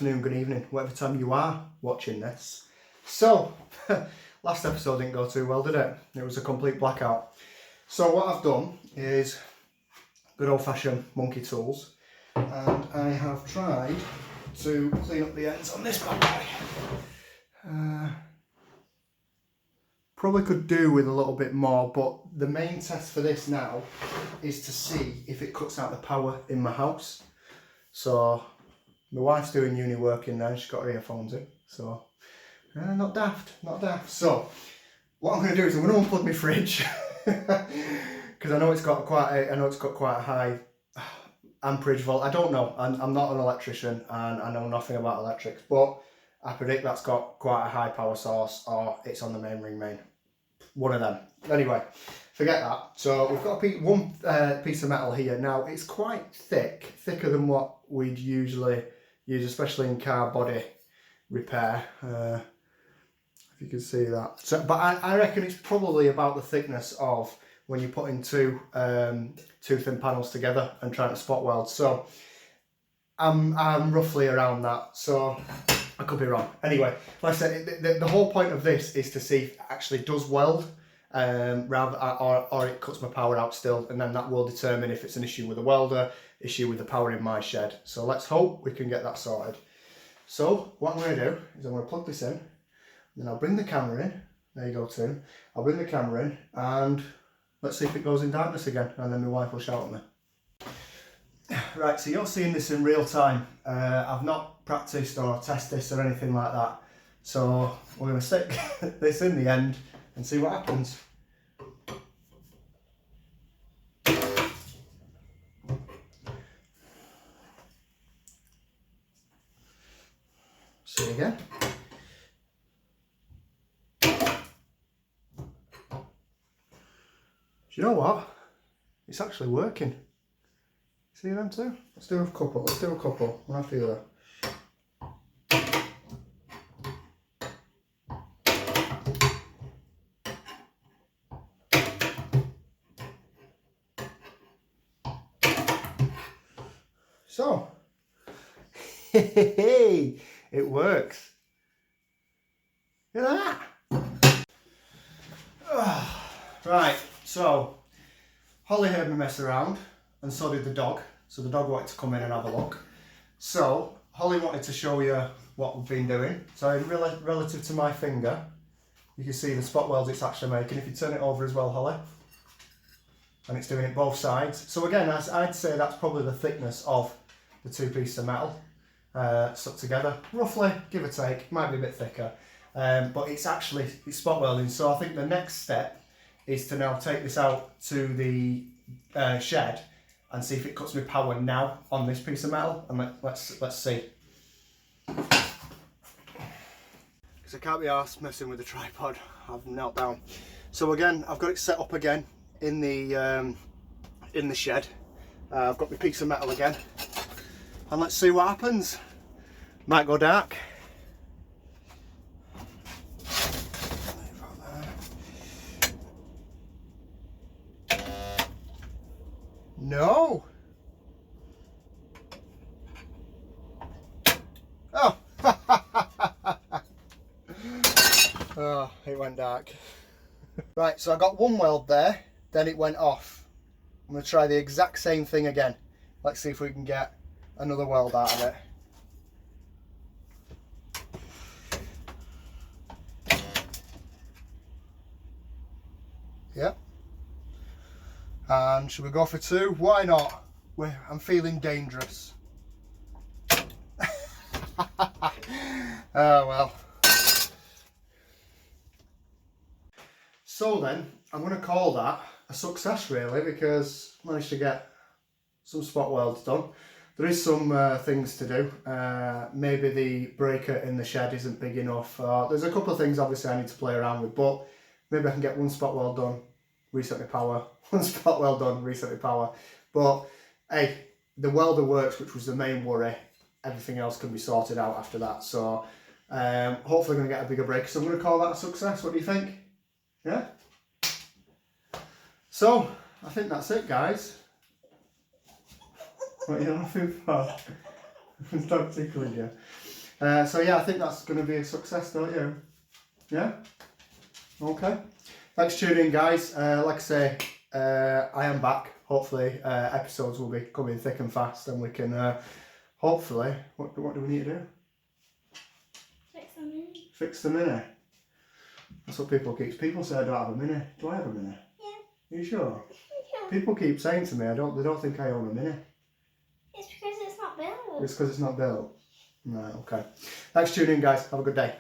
afternoon, good evening, whatever time you are watching this. So, last episode didn't go too well, did it? It was a complete blackout. So what I've done is good old-fashioned monkey tools, and I have tried to clean up the ends on this bad boy. Probably could do with a little bit more, but the main test for this now is to see if it cuts out the power in my house. So my wife's doing uni work in there, she's got her earphones in, so not daft, not daft. So what I'm going to do is I'm going to unplug my fridge because I know it's got quite a high amperage volt. I don't know, I'm not an electrician and I know nothing about electrics, but I predict that's got quite a high power source, or it's on the main ring main. One of them. Anyway, forget that. So we've got one piece of metal here. Now it's quite thick, thicker than what we'd usually use, especially in car body repair. If you can see that. So, but I reckon it's probably about the thickness of when you're putting two thin panels together and trying to spot weld. So I'm roughly around that. So I could be wrong. Anyway, like I said, the whole point of this is to see if it actually does weld, or it cuts my power out still, and then that will determine if it's an issue with the welder, issue with the power in my shed. So let's hope we can get that sorted. So what I'm going to do is I'm going to plug this in, then I'll bring the camera in. There you go, Tim. I'll bring the camera in and let's see if it goes in darkness again, and then my wife will shout at me. Right, so you're seeing this in real time. I've not practiced or tested this or anything like that. So we're going to stick this in the end and see what happens. See again. Do you know what? It's actually working. See them too? Let's do a couple. When I feel that. So, it works. Look at that. Right, so Holly heard me mess around, and so did the dog. So the dog wanted to come in and have a look. So Holly wanted to show you what we've been doing. So relative to my finger, you can see the spot welds it's actually making. If you turn it over as well, Holly, and it's doing it both sides. So again, I'd say that's probably the thickness of the two pieces of metal stuck together, roughly, give or take. Might be a bit thicker, but it's spot welding. So I think the next step is to now take this out to the shed and see if it cuts me power now on this piece of metal, and let's see. Because I can't be arsed messing with the tripod, I've knelt down. So again, I've got it set up again in the shed. I've got my piece of metal again, and let's see what happens. Might go dark. No. Oh. Oh, it went dark. Right, so I got one weld there, then it went off. I'm going to try the exact same thing again. Let's see if we can get another weld out of it. Yep. And should we go for two? Why not? I'm feeling dangerous. Oh well. So then, I'm going to call that a success really, because I managed to get some spot welds done. There is some things to do. Maybe the breaker in the shed isn't big enough. There's a couple of things obviously I need to play around with, but maybe I can get one spot weld done, reset my power, one spot weld done, reset my power. But hey, the welder works, which was the main worry. Everything else can be sorted out after that. So hopefully I'm going to get a bigger breaker. So I'm going to call that a success. What do you think? Yeah? So I think that's it, guys. What are you laughing for? Stop tickling you. So yeah, I think that's going to be a success, don't you? Yeah? Okay. Thanks for tuning in, guys. Like I say, I am back. Hopefully episodes will be coming thick and fast, and we can hopefully, what do we need to do? Fix the mini. Fix the mini. That's what people say I don't have a mini. Do I have a mini? Yeah. Are you sure? Yeah. People keep saying to me they don't think I own a mini. It's because it's not built. It's because it's not built. Right, okay. Thanks for tuning in, guys. Have a good day.